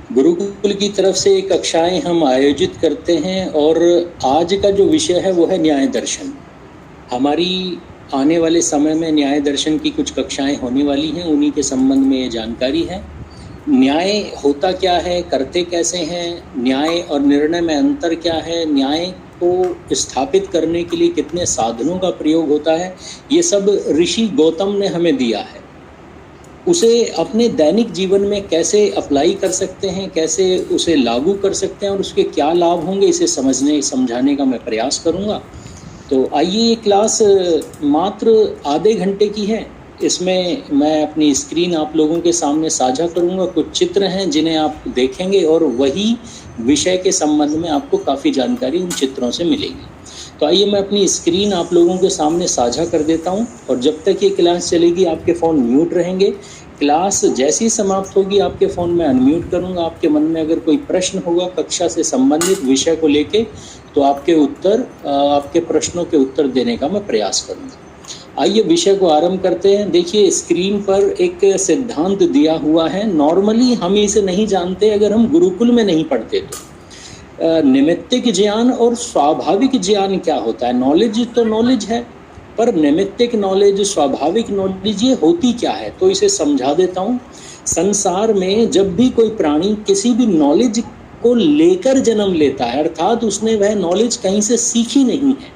गुरुकुल की तरफ से कक्षाएं हम आयोजित करते हैं और आज का जो विषय है वो है न्याय दर्शन। हमारी आने वाले समय में न्याय दर्शन की कुछ कक्षाएं होने वाली हैं, उन्हीं के संबंध में ये जानकारी है। न्याय होता क्या है, करते कैसे हैं, न्याय और निर्णय में अंतर क्या है, न्याय को स्थापित करने के लिए कितने साधनों का प्रयोग होता है, ये सब ऋषि गौतम ने हमें दिया है। उसे अपने दैनिक जीवन में कैसे अप्लाई कर सकते हैं, कैसे उसे लागू कर सकते हैं और उसके क्या लाभ होंगे, इसे समझाने का मैं प्रयास करूंगा। तो आइए, ये क्लास मात्र आधे घंटे की है। इसमें मैं अपनी स्क्रीन आप लोगों के सामने साझा करूंगा। कुछ चित्र हैं जिन्हें आप देखेंगे और वही विषय के संबंध में आपको काफ़ी जानकारी उन चित्रों से मिलेगी। तो आइए, मैं अपनी स्क्रीन आप लोगों के सामने साझा कर देता हूं और जब तक ये क्लास चलेगी आपके फ़ोन म्यूट रहेंगे। क्लास जैसी समाप्त होगी आपके फ़ोन में अनम्यूट करूंगा। आपके मन में अगर कोई प्रश्न होगा कक्षा से संबंधित विषय को लेके, तो आपके प्रश्नों के उत्तर देने का मैं प्रयास करूंगा। आइए विषय को आरंभ करते हैं। देखिए, स्क्रीन पर एक सिद्धांत दिया हुआ है। नॉर्मली हम इसे नहीं जानते अगर हम गुरुकुल में नहीं पढ़ते तो। निमित्तिक ज्ञान और स्वाभाविक ज्ञान क्या होता है। नॉलेज तो नॉलेज है, पर निमित्तिक नॉलेज, स्वाभाविक नॉलेज, ये होती क्या है, तो इसे समझा देता हूँ। संसार में जब भी कोई प्राणी किसी भी नॉलेज को लेकर जन्म लेता है, अर्थात उसने वह नॉलेज कहीं से सीखी नहीं है,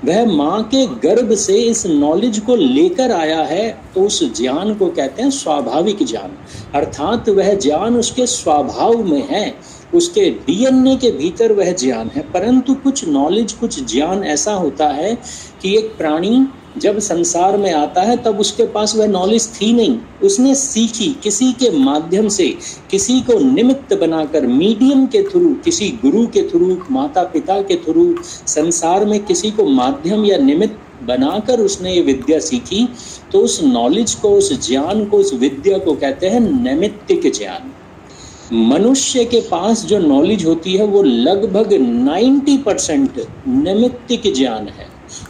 वह माँ के गर्भ से इस नॉलेज को लेकर आया है, तो उस ज्ञान को कहते हैं स्वाभाविक ज्ञान। अर्थात वह ज्ञान उसके स्वभाव में है, उसके डीएनए के भीतर वह ज्ञान है। परंतु कुछ नॉलेज, कुछ ज्ञान ऐसा होता है कि एक प्राणी जब संसार में आता है तब उसके पास वह नॉलेज थी नहीं, उसने सीखी किसी के माध्यम से, किसी को निमित्त बनाकर, मीडियम के थ्रू, किसी गुरु के थ्रू, माता पिता के थ्रू, संसार में किसी को माध्यम या निमित्त बनाकर उसने ये विद्या सीखी। तो उस नॉलेज को, उस ज्ञान को, उस विद्या को कहते हैं नैमित्तिक ज्ञान। मनुष्य के पास जो नॉलेज होती है वो लगभग 90% नैमित्तिक ज्ञान है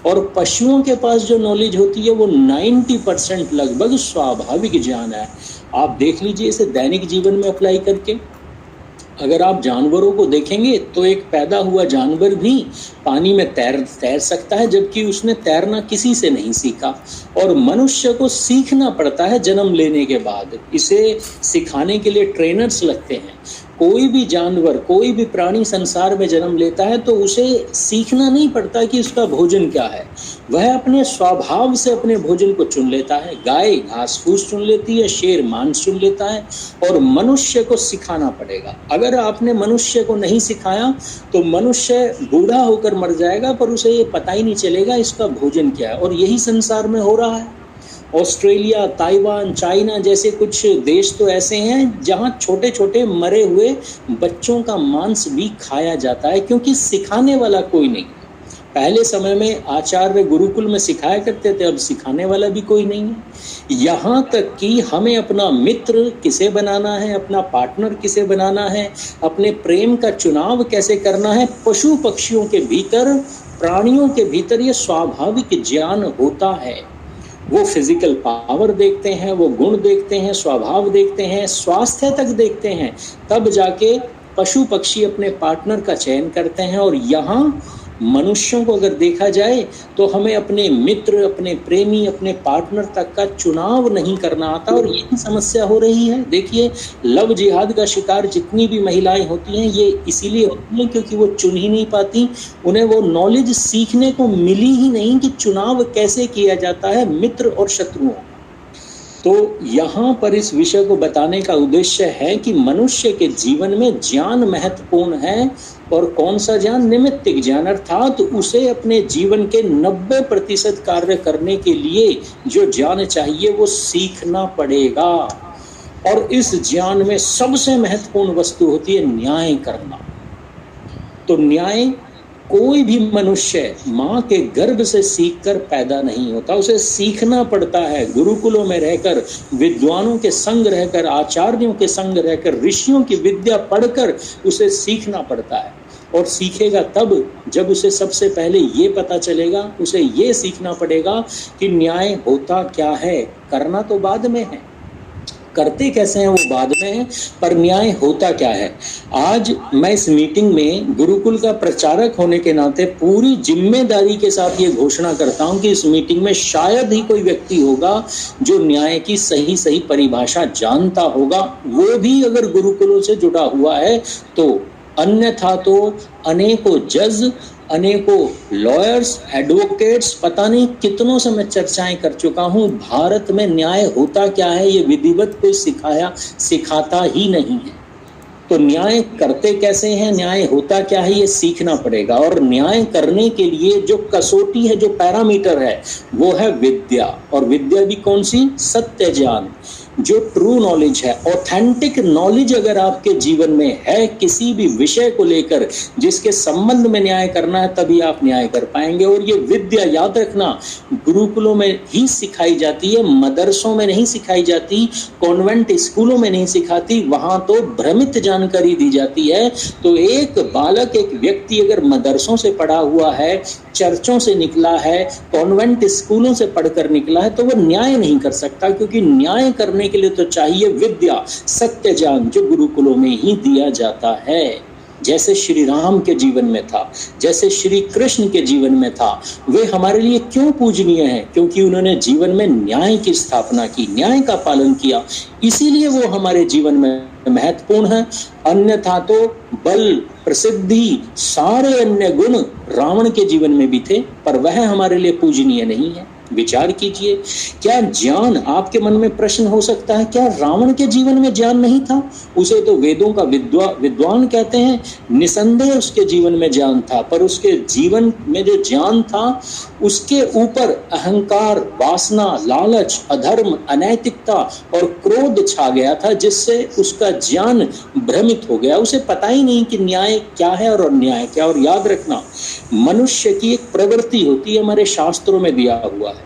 और पशुओं के पास जो नॉलेज होती है वो 90% लगभग स्वाभाविक ज्ञान है। आप देख लीजिए इसे दैनिक जीवन में अप्लाई करके। अगर आप जानवरों को देखेंगे तो एक पैदा हुआ जानवर भी पानी में तैर सकता है, जबकि उसने तैरना किसी से नहीं सीखा। और मनुष्य को सीखना पड़ता है जन्म लेने के बाद। इसे सिखाने के लिए ट्रेनर्स लगते हैं। कोई भी जानवर, कोई भी प्राणी संसार में जन्म लेता है तो उसे सीखना नहीं पड़ता कि उसका भोजन क्या है, वह अपने स्वभाव से अपने भोजन को चुन लेता है। गाय घास फूस चुन लेती है, शेर मांस चुन लेता है। और मनुष्य को सिखाना पड़ेगा। अगर आपने मनुष्य को नहीं सिखाया तो मनुष्य बूढ़ा होकर मर जाएगा, पर उसे ये पता ही नहीं चलेगा इसका भोजन क्या है। और यही संसार में हो रहा है। ऑस्ट्रेलिया, ताइवान, चाइना जैसे कुछ देश तो ऐसे हैं जहां छोटे छोटे मरे हुए बच्चों का मांस भी खाया जाता है, क्योंकि सिखाने वाला कोई नहीं। पहले समय में आचार्य गुरुकुल में सिखाया करते थे, अब सिखाने वाला भी कोई नहीं है। यहाँ तक कि हमें अपना मित्र किसे बनाना है, अपना पार्टनर किसे बनाना है, अपने प्रेम का चुनाव कैसे करना है, पशु पक्षियों के भीतर, प्राणियों के भीतर ये स्वाभाविक ज्ञान होता है। वो फिजिकल पावर देखते हैं, वो गुण देखते हैं, स्वभाव देखते हैं, स्वास्थ्य तक देखते हैं, तब जाके पशु पक्षी अपने पार्टनर का चयन करते हैं। और यहाँ मनुष्यों को अगर देखा जाए तो हमें अपने मित्र, अपने प्रेमी, अपने पार्टनर तक का चुनाव नहीं करना आता, और यही समस्या हो रही है। देखिए, लव जिहाद का शिकार जितनी भी महिलाएं होती हैं ये इसीलिए होती हैं क्योंकि वो चुन ही नहीं पाती। उन्हें वो नॉलेज सीखने को मिली ही नहीं कि चुनाव कैसे किया जाता है मित्र और शत्रुओं। तो यहाँ पर इस विषय को बताने का उद्देश्य है कि मनुष्य के जीवन में ज्ञान महत्वपूर्ण है। और कौन सा ज्ञान? निमित्तिक ज्ञान। अर्थात उसे अपने जीवन के 90% कार्य करने के लिए जो ज्ञान चाहिए वो सीखना पड़ेगा। और इस ज्ञान में सबसे महत्वपूर्ण वस्तु होती है न्याय करना। तो न्याय कोई भी मनुष्य माँ के गर्भ से सीखकर पैदा नहीं होता, उसे सीखना पड़ता है। गुरुकुलों में रहकर, विद्वानों के संग रहकर, आचार्यों के संग रहकर, ऋषियों की विद्या पढ़कर उसे सीखना पड़ता है। और सीखेगा तब जब उसे सबसे पहले ये पता चलेगा, उसे ये सीखना पड़ेगा कि न्याय होता क्या है। करना तो बाद में है। करते कैसे हैं वो बाद में है, पर न्याय होता क्या है। आज मैं इस मीटिंग में गुरुकुल का प्रचारक होने के नाते पूरी जिम्मेदारी के साथ ये घोषणा करता हूं कि इस मीटिंग में शायद ही कोई व्यक्ति होगा जो न्याय की सही सही परिभाषा जानता होगा, वो भी अगर गुरुकुलों से जुड़ा हुआ है तो। अन्यथा तो अनेकों जज, अनेकों लॉयर्स, एडवोकेट्स, पता नहीं कितनों से मैं चर्चाएं कर चुका हूं, भारत में न्याय होता क्या है ये विधिवत कोई सिखाता ही नहीं है। तो न्याय करते कैसे हैं, न्याय होता क्या है, ये सीखना पड़ेगा। और न्याय करने के लिए जो कसौटी है, जो पैरामीटर है, वो है विद्या। और विद्या भी कौन सी? सत्य ज्ञान, जो ट्रू नॉलेज है, ऑथेंटिक नॉलेज अगर आपके जीवन में है किसी भी विषय को लेकर जिसके संबंध में न्याय करना है, तभी आप न्याय कर पाएंगे। और ये विद्या याद रखना गुरुकुलों में ही सिखाई जाती है, मदरसों में नहीं सिखाई जाती, कॉन्वेंट स्कूलों में नहीं सिखाती, वहां तो भ्रमित जानकारी दी जाती है। तो एक बालक, एक व्यक्ति अगर मदरसों से पढ़ा हुआ है, चर्चों से निकला है, कॉन्वेंट स्कूलों से पढ़कर निकला है, तो वो न्याय नहीं कर सकता, क्योंकि न्याय करने के लिए तो चाहिए विद्या, सत्य ज्ञान, जो गुरुकुलों में ही दिया जाता है। जैसे श्री राम के जीवन में था, जैसे श्री कृष्ण के जीवन में था। वे हमारे लिए क्यों पूजनीय हैं? क्योंकि उन्होंने जीवन में न्याय की स्थापना की, न्याय का पालन किया, इसीलिए वो हमारे जीवन में महत्वपूर्ण है। अन्यथा तो बल, प्रसिद्धि, सारे अन्य गुण रावण के जीवन में भी थे, पर वह हमारे लिए पूजनीय नहीं है। विचार कीजिए, क्या ज्ञान, आपके मन में प्रश्न हो सकता है, क्या रावण के जीवन में ज्ञान नहीं था? उसे तो वेदों का विद्वान कहते हैं, निसंदेह उसके जीवन में ज्ञान था, पर उसके जीवन में जो ज्ञान था उसके ऊपर अहंकार, वासना, लालच, अधर्म, अनैतिकता और क्रोध छा गया था, जिससे उसका ज्ञान भ्रमित हो गया। उसे पता ही नहीं कि न्याय क्या है और अन्याय क्या। और याद रखना, मनुष्य की एक प्रवृत्ति होती है, हमारे शास्त्रों में दिया हुआ है,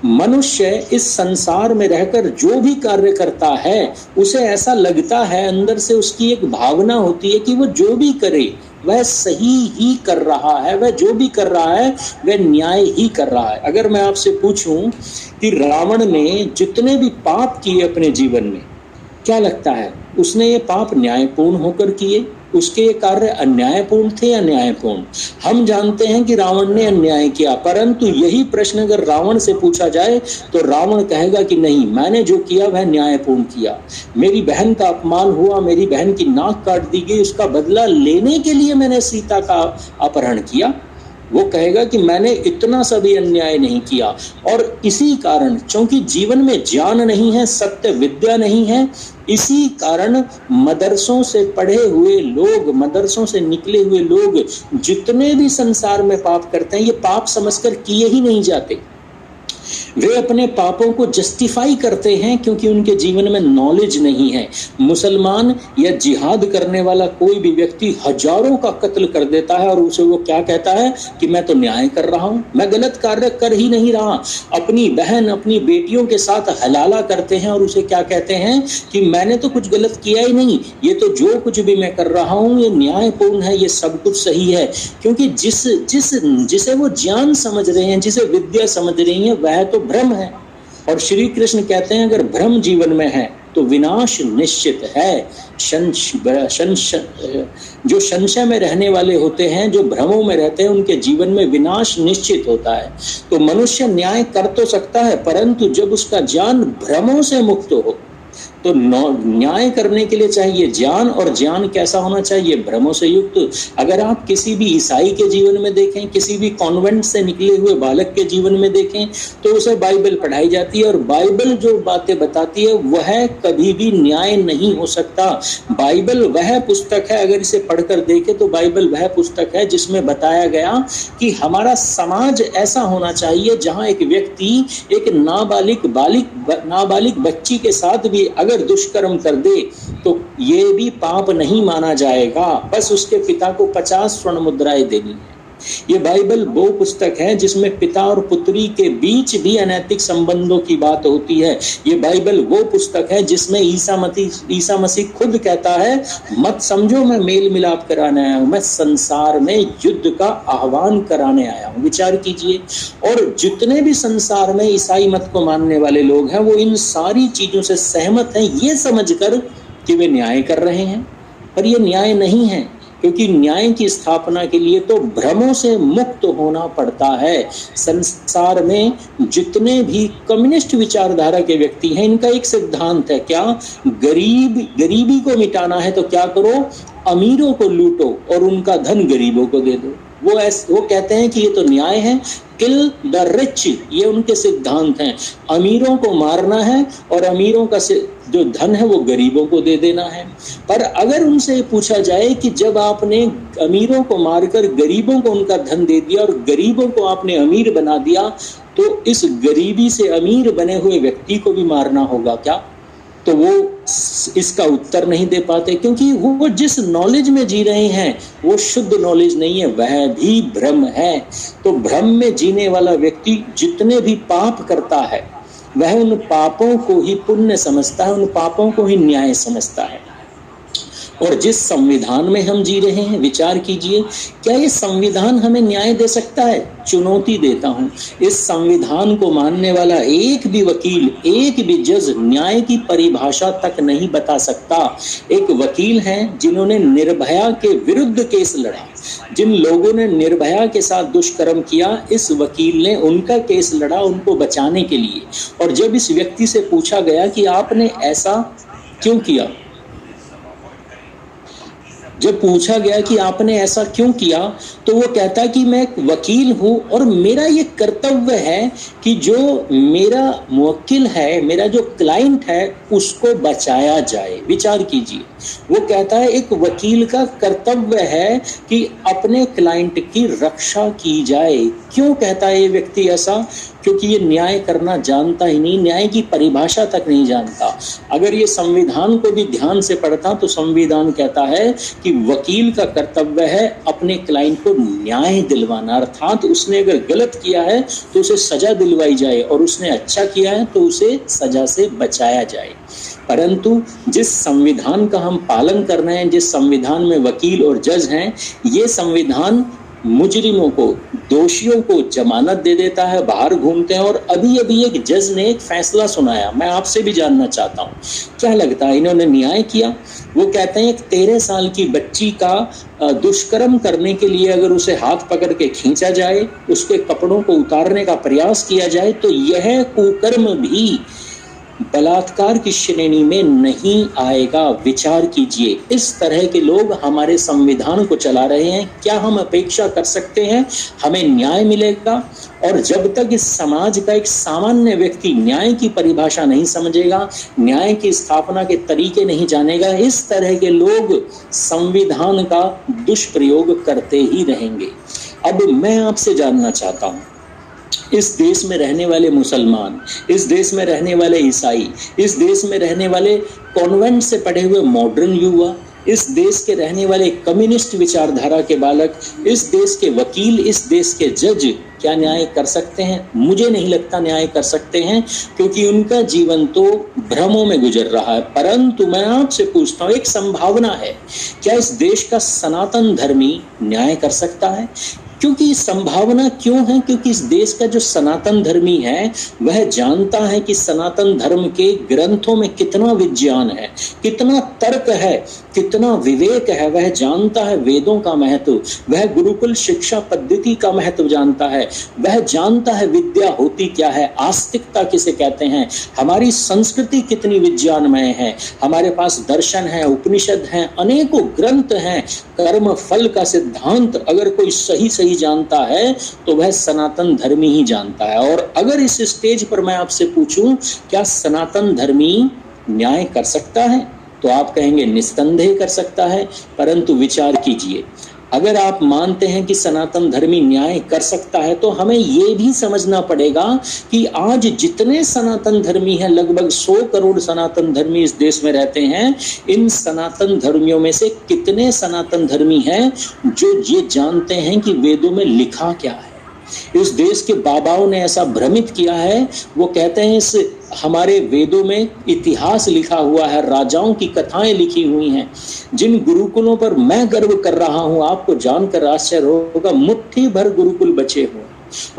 मनुष्य इस संसार में रहकर जो भी कार्य करता है उसे ऐसा लगता है, अंदर से उसकी एक भावना होती है कि वो जो भी करे वह सही ही कर रहा है, वह जो भी कर रहा है वह न्याय ही कर रहा है। अगर मैं आपसे पूछूं कि रावण ने जितने भी पाप किए अपने जीवन में, क्या लगता है उसने ये पाप न्यायपूर्ण होकर किए? उसके ये कार्य अन्यायपूर्ण थे या न्यायपूर्ण? हम जानते हैं कि रावण ने अन्याय किया, परंतु यही प्रश्न अगर रावण से पूछा जाए तो रावण कहेगा कि नहीं, मैंने जो किया वह न्यायपूर्ण किया। मेरी बहन का अपमान हुआ, मेरी बहन की नाक काट दी गई, उसका बदला लेने के लिए मैंने सीता का अपहरण किया। वो कहेगा कि मैंने इतना सा भी अन्याय नहीं किया। और इसी कारण, क्योंकि जीवन में ज्ञान नहीं है, सत्य विद्या नहीं है, इसी कारण मदरसों से पढ़े हुए लोग, मदरसों से निकले हुए लोग जितने भी संसार में पाप करते हैं, ये पाप समझकर किए ही नहीं जाते। वे अपने पापों को जस्टिफाई करते हैं क्योंकि उनके जीवन में नॉलेज नहीं है। मुसलमान या जिहाद करने वाला कोई भी व्यक्ति हजारों का कत्ल कर देता है और उसे वो क्या कहता है कि मैं तो न्याय कर रहा हूं, मैं गलत कार्य कर ही नहीं रहा। अपनी बहन, अपनी बेटियों के साथ हलाला करते हैं और उसे क्या कहते हैं कि मैंने तो कुछ गलत किया ही नहीं, ये तो जो कुछ भी मैं कर रहा हूं ये न्यायपूर्ण है, ये सब कुछ सही है। क्योंकि जिसे वो ज्ञान समझ रहे हैं, जिसे विद्या समझ रही है, वह तो भ्रम है। और श्री कृष्ण कहते हैं अगर भ्रम जीवन में है तो विनाश निश्चित है। जो संशय में रहने वाले होते हैं, जो भ्रमों में रहते हैं, उनके जीवन में विनाश निश्चित होता है। तो मनुष्य न्याय कर तो सकता है, परंतु जब उसका ज्ञान भ्रमों से मुक्त हो तो न्याय करने के लिए चाहिए ज्ञान। और ज्ञान कैसा होना चाहिए? भ्रमों से युक्त। अगर आप किसी भी ईसाई के जीवन में देखें, किसी भी कॉन्वेंट से निकले हुए बालक के जीवन में देखें, तो उसे बाइबल पढ़ाई जाती है और बाइबल जो बातें बताती है वह कभी भी न्याय नहीं हो सकता। बाइबल वह पुस्तक है, अगर इसे पढ़कर देखें तो बाइबल वह पुस्तक है जिसमें बताया गया कि हमारा समाज ऐसा होना चाहिए जहां एक व्यक्ति एक नाबालिग बच्ची के साथ भी अगर दुष्कर्म कर दे तो ये भी पाप नहीं माना जाएगा, बस उसके पिता को 50 स्वर्ण मुद्राएं देनी है। ये बाइबल वो पुस्तक है जिसमें पिता और पुत्री के बीच भी अनैतिक संबंधों की बात होती है। ये बाइबल वो पुस्तक है जिसमें ईसा मसीह खुद कहता है, मत समझो मैं मेल मिलाप कराने आया हूं, मैं संसार में युद्ध का आह्वान कराने आया हूं। विचार कीजिए। और जितने भी संसार में ईसाई मत को मानने वाले लोग हैं वो इन सारी चीजों से सहमत हैं, ये समझकर कि वे न्याय कर रहे हैं, पर ये न्याय नहीं है, क्योंकि न्याय की स्थापना के लिए तो भ्रमों से मुक्त होना पड़ता है। संसार में जितने भी कम्युनिस्ट विचारधारा के व्यक्ति हैं, इनका एक सिद्धांत है, क्या? गरीबी को मिटाना है तो क्या करो? अमीरों को लूटो और उनका धन गरीबों को दे दो। वो कहते हैं कि ये तो न्याय है, किल द रिच, ये उनके सिद्धांत हैं। अमीरों को मारना है और अमीरों का जो धन है वो गरीबों को दे देना है। पर अगर उनसे पूछा जाए कि जब आपने अमीरों को मारकर गरीबों को उनका धन दे दिया और गरीबों को आपने अमीर बना दिया, तो इस गरीबी से अमीर बने हुए व्यक्ति को भी मारना होगा क्या? तो वो इसका उत्तर नहीं दे पाते, क्योंकि वो जिस नॉलेज में जी रहे हैं वो शुद्ध नॉलेज नहीं है, वह भी भ्रम है। तो भ्रम में जीने वाला व्यक्ति जितने भी पाप करता है वह उन पापों को ही पुण्य समझता है, उन पापों को ही न्याय समझता है। और जिस संविधान में हम जी रहे हैं, विचार कीजिए, क्या ये संविधान हमें न्याय दे सकता है? चुनौती देता हूं, इस संविधान को मानने वाला एक भी वकील, एक भी जज न्याय की परिभाषा तक नहीं बता सकता। एक वकील हैं जिन्होंने निर्भया के विरुद्ध केस लड़ा, जिन लोगों ने निर्भया के साथ दुष्कर्म किया, इस वकील ने उनका केस लड़ा उनको बचाने के लिए। और जब इस व्यक्ति से पूछा गया कि आपने ऐसा क्यों किया, जब पूछा गया कि आपने ऐसा क्यों किया, तो वो कहता कि मैं एक वकील हूं और मेरा ये कर्तव्य है कि जो मेरा मुवक्किल है, मेरा जो क्लाइंट है, उसको बचाया जाए। विचार कीजिए, वो कहता है एक वकील का कर्तव्य है कि अपने क्लाइंट की रक्षा की जाए। क्यों कहता है ये व्यक्ति ऐसा? क्योंकि ये न्याय करना जानता ही नहीं, न्याय की परिभाषा तक नहीं जानता। अगर ये संविधान को भी ध्यान से पढ़ता तो संविधान कहता है कि वकील का कर्तव्य है अपने क्लाइंट को न्याय दिलवाना, अर्थात उसने अगर गलत किया है तो उसे सजा दिलवाई जाए और उसने अच्छा किया है तो उसे सजा से बचाया जाए। परंतु जिस संविधान का हम पालन कर रहे हैं, जिस संविधान में वकील और जज हैं, ये संविधान मुजरिमों को, दोषियों को जमानत दे देता है, बाहर घूमते हैं। और अभी अभी एक जज ने एक फैसला सुनाया, मैं आपसे भी जानना चाहता हूँ, क्या लगता है इन्होंने न्याय किया? वो कहते हैं एक 13 साल की बच्ची का दुष्कर्म करने के लिए अगर उसे हाथ पकड़ के खींचा जाए, उसके कपड़ों को उतारने का प्रयास किया जाए, तो यह कुकर्म भी बलात्कार की श्रेणी में नहीं आएगा। विचार कीजिए, इस तरह के लोग हमारे संविधान को चला रहे हैं। क्या हम अपेक्षा कर सकते हैं हमें न्याय मिलेगा? और जब तक इस समाज का एक सामान्य व्यक्ति न्याय की परिभाषा नहीं समझेगा, न्याय की स्थापना के तरीके नहीं जानेगा, इस तरह के लोग संविधान का दुष्प्रयोग करते ही रहेंगे। अब मैं आपसे जानना चाहता हूं, इस देश में रहने वाले मुसलमान, इस देश में रहने वाले ईसाई, इस देश में रहने वाले कॉन्वेंट से पढ़े हुए मॉडर्न युवा, इस देश के रहने वाले कम्युनिस्ट विचारधारा के बालक, इस देश के वकील, इस देश के जज क्या न्याय कर सकते हैं? मुझे नहीं लगता न्याय कर सकते हैं, क्योंकि उनका जीवन तो भ्रमों में गुजर रहा है। परंतु मैं आपसे पूछता हूँ, एक संभावना है, क्या इस देश का सनातन धर्मी न्याय कर सकता है? क्योंकि संभावना क्यों है? क्योंकि इस देश का जो सनातन धर्मी है वह जानता है कि सनातन धर्म के ग्रंथों में कितना विज्ञान है, कितना तर्क है, कितना विवेक है। वह जानता है वेदों का महत्व, वह गुरुकुल शिक्षा पद्धति का महत्व जानता है, वह जानता है विद्या होती क्या है, आस्तिकता किसे कहते हैं, हमारी संस्कृति कितनी विज्ञानमय है, हमारे पास दर्शन है, उपनिषद हैं, अनेकों ग्रंथ हैं। कर्म फल का सिद्धांत अगर कोई सही जानता है तो वह सनातन धर्मी ही जानता है। और अगर इस स्टेज पर मैं आपसे पूछूं क्या सनातन धर्मी न्याय कर सकता है, तो आप कहेंगे निस्संदेह कर सकता है। परंतु विचार कीजिए, अगर आप मानते हैं कि सनातन धर्मी न्याय कर सकता है, तो हमें ये भी समझना पड़ेगा कि आज जितने सनातन धर्मी हैं, लगभग 100 करोड़ सनातन धर्मी इस देश में रहते हैं, इन सनातन धर्मियों में से कितने सनातन धर्मी हैं जो ये जानते हैं कि वेदों में लिखा क्या है। इस देश के बाबाओं ने ऐसा भ्रमित किया है, वो कहते हैं इस हमारे वेदों में इतिहास लिखा हुआ है, राजाओं की कथाएं लिखी हुई हैं। जिन गुरुकुलों पर मैं गर्व कर रहा हूं, आपको जानकर आश्चर्य होगा, मुट्ठी भर गुरुकुल बचे हुए,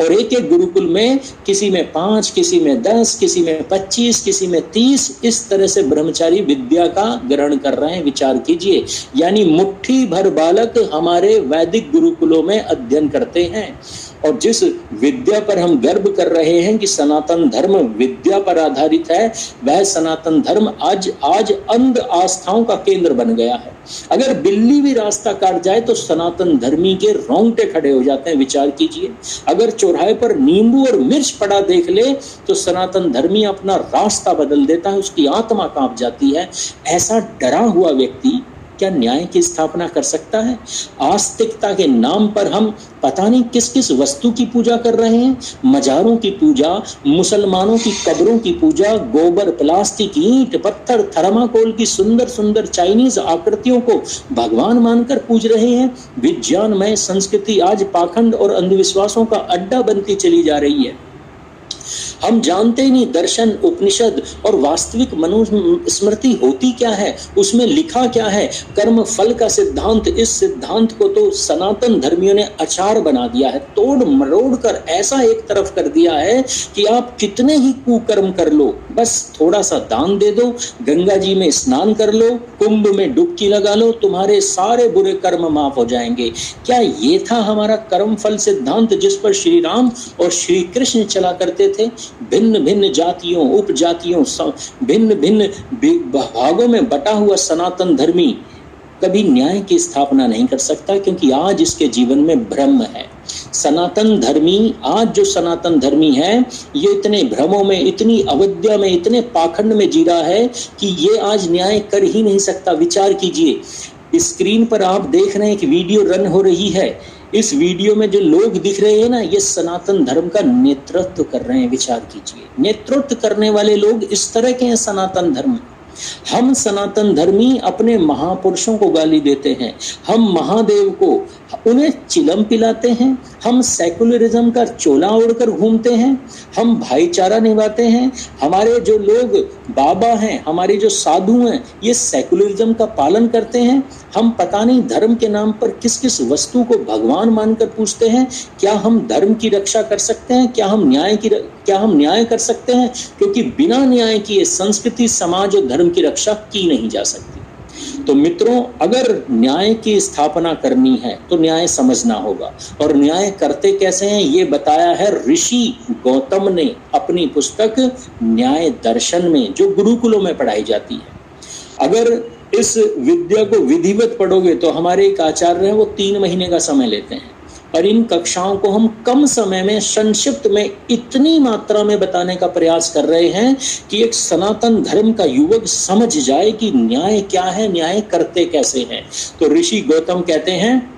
और एक एक गुरुकुल में किसी में 5, किसी में 10, किसी में 25, किसी में 30, इस तरह से ब्रह्मचारी विद्या का ग्रहण कर रहे हैं। विचार कीजिए, यानी मुट्ठी भर बालक हमारे वैदिक गुरुकुलों में अध्ययन करते हैं। और जिस विद्या पर हम गर्व कर रहे हैं कि सनातन धर्म विद्या पर आधारित है, वह सनातन धर्म आज अंध आस्थाओं का केंद्र बन गया है। अगर बिल्ली भी रास्ता काट जाए तो सनातन धर्मी के रोंगटे खड़े हो जाते हैं। विचार कीजिए, अगर चौराहे पर नींबू और मिर्च पड़ा देख ले तो सनातन धर्मी अपना रास्ता बदल देता है, उसकी आत्मा कांप जाती है। ऐसा डरा हुआ व्यक्ति क्या न्याय की स्थापना कर सकता है? आस्तिकता के नाम पर हम पता नहीं किस किस वस्तु की पूजा कर रहे हैं। मजारों की पूजा, मुसलमानों की कब्रों की पूजा, गोबर, प्लास्टिक, ईंट, पत्थर, थर्माकोल की सुंदर सुंदर चाइनीज आकृतियों को भगवान मानकर पूज रहे हैं। विज्ञानमय संस्कृति आज पाखंड और अंधविश्वासों का अड्डा बनती चली जा रही है। हम जानते ही नहीं दर्शन, उपनिषद और वास्तविक मनुस्मृति होती क्या है, उसमें लिखा क्या है। कर्म फल का सिद्धांत, इस सिद्धांत को तो सनातन धर्मियों ने अचार बना दिया है, तोड़ मरोड़ कर ऐसा एक तरफ कर दिया है कि आप कितने ही कुकर्म कर लो, बस थोड़ा सा दान दे दो, गंगा जी में स्नान कर लो, कुंभ में डुबकी लगा लो, तुम्हारे सारे बुरे कर्म माफ हो जाएंगे। क्या ये था हमारा कर्म फल सिद्धांत जिस पर श्री राम और श्री कृष्ण चला करते थे? भिन्न भिन्न जातियों, उपजातियों, भिन्न भिन्न भागों में बटा हुआ सनातन धर्मी कभी न्याय की स्थापना नहीं कर सकता, क्योंकि आज इसके जीवन में भ्रम है। सनातन धर्मी, आज जो सनातन धर्मी है, ये इतने भ्रमों में, इतनी अविद्या में, इतने पाखंड में जी रहा है कि ये आज न्याय कर ही नहीं सकता। विचार कीजिए, स्क्रीन पर आप देख रहे हैं कि वीडियो रन हो रही है। इस वीडियो में जो लोग दिख रहे हैं ना, ये सनातन धर्म का नेतृत्व कर रहे हैं। विचार कीजिए, नेतृत्व करने वाले लोग इस तरह के हैं सनातन धर्म। हम सनातन धर्मी अपने महापुरुषों को गाली देते हैं, हम महादेव को, उन्हें चिलम पिलाते हैं, हम सेकुलरिज्म का चोला ओढ़कर घूमते हैं, हम भाईचारा निभाते हैं। हमारे जो लोग बाबा हैं, हमारे जो साधु हैं, ये सेकुलरिज्म का पालन करते हैं। हम पता नहीं धर्म के नाम पर किस किस वस्तु को भगवान मानकर पूछते हैं। क्या हम धर्म की रक्षा कर सकते हैं? क्या हम न्याय कर सकते हैं? क्योंकि बिना न्याय किए संस्कृति, समाज और धर्म की रक्षा की नहीं जा सकती। तो मित्रों, अगर न्याय की स्थापना करनी है तो न्याय समझना होगा, और न्याय करते कैसे हैं ये बताया है ऋषि गौतम ने अपनी पुस्तक न्याय दर्शन में, जो गुरुकुलों में पढ़ाई जाती है। अगर इस विद्या को विधिवत पढ़ोगे तो हमारे एक आचार्य हैं, वो 3 महीने का समय लेते हैं, और इन कक्षाओं को हम कम समय में, संक्षिप्त में, इतनी मात्रा में बताने का प्रयास कर रहे हैं कि एक सनातन धर्म का युवक समझ जाए कि न्याय क्या है, न्याय करते कैसे हैं। तो ऋषि गौतम कहते हैं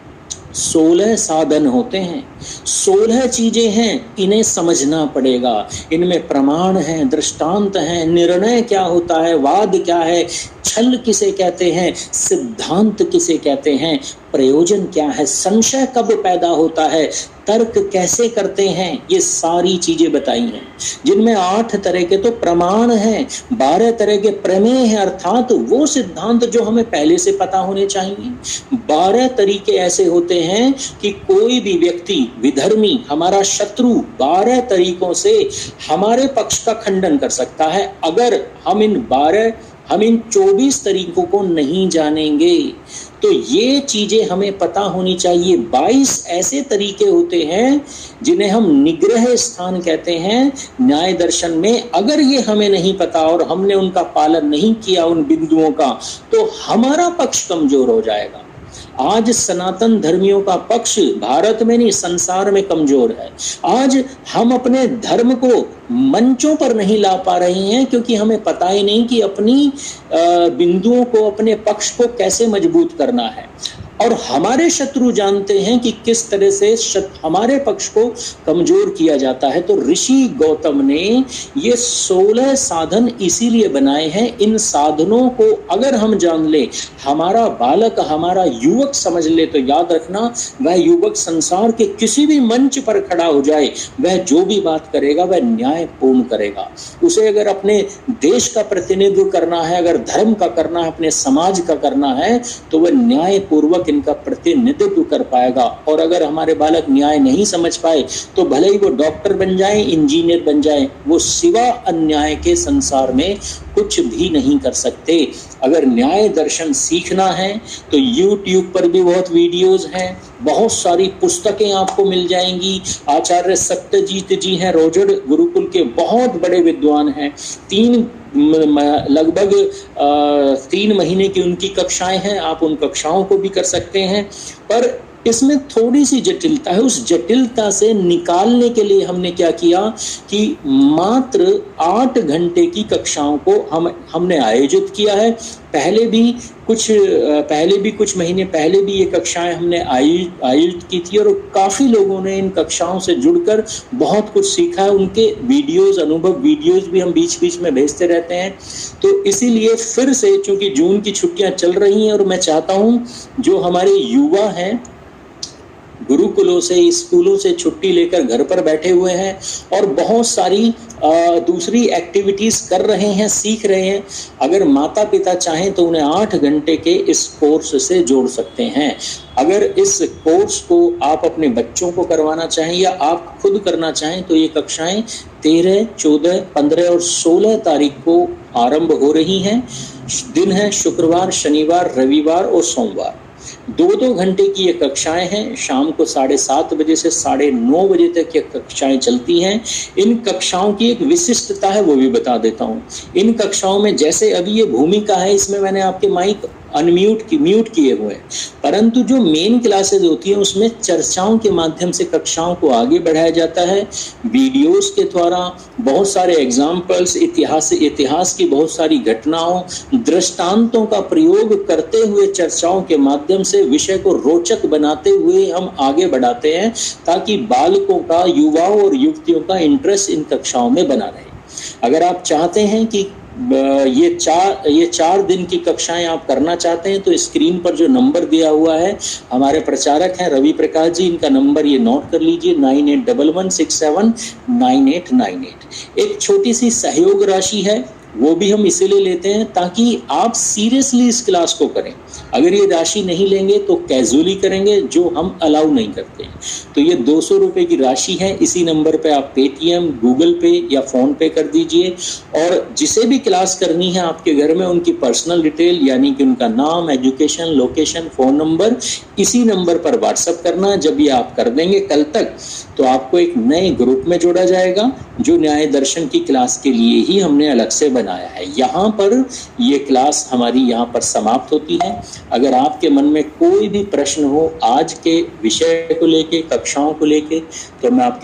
16 साधन होते हैं, 16 चीजें हैं, इन्हें समझना पड़ेगा। इनमें प्रमाण है, दृष्टांत है, निर्णय क्या होता है, वाद क्या है, छल किसे कहते हैं, सिद्धांत किसे कहते हैं, प्रयोजन क्या है, संशय कब पैदा होता है, तर्क कैसे करते हैं, ये सारी चीजें बताई हैं। जिनमें 8 तरह के तो प्रमाण हैं, 12 तरह के प्रमेय हैं, अर्थात वो सिद्धांत जो हमें पहले से पता होने चाहिए। 12 तरीके ऐसे होते हैं कि कोई भी व्यक्ति, विधर्मी, हमारा शत्रु 12 तरीकों से हमारे पक्ष का खंडन कर सकता है। अगर हम इन 24 तरीकों को नहीं जानेंगे तो ये चीजें हमें पता होनी चाहिए। 22 ऐसे तरीके होते हैं जिन्हें हम निग्रह स्थान कहते हैं न्याय दर्शन में। अगर ये हमें नहीं पता और हमने उनका पालन नहीं किया, उन बिंदुओं का, तो हमारा पक्ष कमजोर हो जाएगा। आज सनातन धर्मियों का पक्ष भारत में नहीं, संसार में कमजोर है। आज हम अपने धर्म को मंचों पर नहीं ला पा रहे हैं, क्योंकि हमें पता ही नहीं कि अपनी बिंदुओं को, अपने पक्ष को कैसे मजबूत करना है। और हमारे शत्रु जानते हैं कि किस तरह से हमारे पक्ष को कमजोर किया जाता है। तो ऋषि गौतम ने ये 16 साधन इसीलिए बनाए हैं। इन साधनों को अगर हम जान ले, हमारा बालक, हमारा युवक समझ ले, तो याद रखना वह युवक संसार के किसी भी मंच पर खड़ा हो जाए, वह जो भी बात करेगा वह न्यायपूर्ण करेगा। उसे अगर अपने देश का प्रतिनिधित्व करना है, अगर धर्म का करना है, अपने समाज का करना है, तो वह न्यायपूर्वक इनका प्रतिनिधित्व कर पाएगा। और अगर हमारे बालक न्याय नहीं समझ पाए तो भले ही वो डॉक्टर बन जाए, इंजीनियर बन जाए, वो सिवा अन्याय के संसार में कुछ भी नहीं कर सकते। अगर न्याय दर्शन सीखना है तो YouTube पर भी बहुत वीडियोस हैं, बहुत सारी पुस्तकें आपको मिल जाएंगी। आचार्य सत्यजीत जी हैं, रोजड़ गुरुकुल के बहुत बड़े विद्वान हैं। लगभग 3 महीने की उनकी कक्षाएं हैं, आप उन कक्षाओं को भी कर सकते हैं। पर इसमें थोड़ी सी जटिलता है। उस जटिलता से निकालने के लिए हमने क्या किया कि मात्र 8 घंटे की कक्षाओं को हमने आयोजित किया है। पहले भी कुछ महीने पहले भी ये कक्षाएं हमने आयोजित की थी और काफ़ी लोगों ने इन कक्षाओं से जुड़कर बहुत कुछ सीखा है। उनके वीडियोस, अनुभव वीडियोस भी हम बीच बीच में भेजते रहते हैं। तो इसीलिए फिर से, चूंकि जून की छुट्टियां चल रही हैं और मैं चाहता हूं जो हमारे युवा हैं, गुरुकुलों से, स्कूलों से छुट्टी लेकर घर पर बैठे हुए हैं और बहुत सारी दूसरी एक्टिविटीज कर रहे हैं, सीख रहे हैं, अगर माता पिता चाहें तो उन्हें 8 घंटे के इस कोर्स से जोड़ सकते हैं। अगर इस कोर्स को आप अपने बच्चों को करवाना चाहें या आप खुद करना चाहें तो ये कक्षाएं 13, 14, 15 और 16 तारीख को आरंभ हो रही हैं। दिन है शुक्रवार, शनिवार, रविवार और सोमवार। 2-2 घंटे की ये कक्षाएं हैं। शाम को 7:30 बजे से 9:30 बजे तक ये कक्षाएं चलती हैं। इन कक्षाओं की एक विशिष्टता है, वो भी बता देता हूँ। इन कक्षाओं में, जैसे अभी ये भूमिका है, इसमें मैंने आपके माइक म्यूट किए हुए हैं, परंतु जो मेन क्लासेज होती हैं उसमें चर्चाओं के माध्यम से कक्षाओं को आगे बढ़ाया जाता है। वीडियोस के द्वारा बहुत सारे एग्जाम्पल्स, इतिहास की बहुत सारी घटनाओं, दृष्टांतों का प्रयोग करते हुए चर्चाओं के माध्यम से विषय को रोचक बनाते हुए हम आगे बढ़ाते हैं, ताकि बालकों का, युवाओं और युवतियों का इंटरेस्ट इन कक्षाओं में बना रहे। अगर आप चाहते हैं कि ये 4 दिन की कक्षाएं आप करना चाहते हैं तो स्क्रीन पर जो नंबर दिया हुआ है, हमारे प्रचारक हैं रवि प्रकाश जी, इनका नंबर ये नोट कर लीजिए, 9811679898। एक छोटी सी सहयोग राशि है, वो भी हम इसीलिए लेते हैं ताकि आप सीरियसली इस क्लास को करें। अगर ये राशि नहीं लेंगे तो कैजुअली करेंगे, जो हम अलाउ नहीं करते। तो ये 200 रुपए की राशि है। इसी नंबर पे आप पेटीएम, गूगल पे या फोन पे कर दीजिए। और जिसे भी क्लास करनी है आपके घर में, उनकी पर्सनल डिटेल यानी कि उनका नाम, एजुकेशन, लोकेशन, फोन नंबर इसी नंबर पर व्हाट्सएप करना। जब ये आप कर देंगे कल तक, तो आपको एक नए ग्रुप में जोड़ा जाएगा जो न्याय दर्शन की क्लास के लिए ही हमने अलग से बनाया है। यहाँ पर ये क्लास हमारी यहाँ पर समाप्त होती है। अगर आपके मन में कोई भी प्रश्न हो आज के विषय को लेके, कक्षाओं को लेके, तो मैं आपके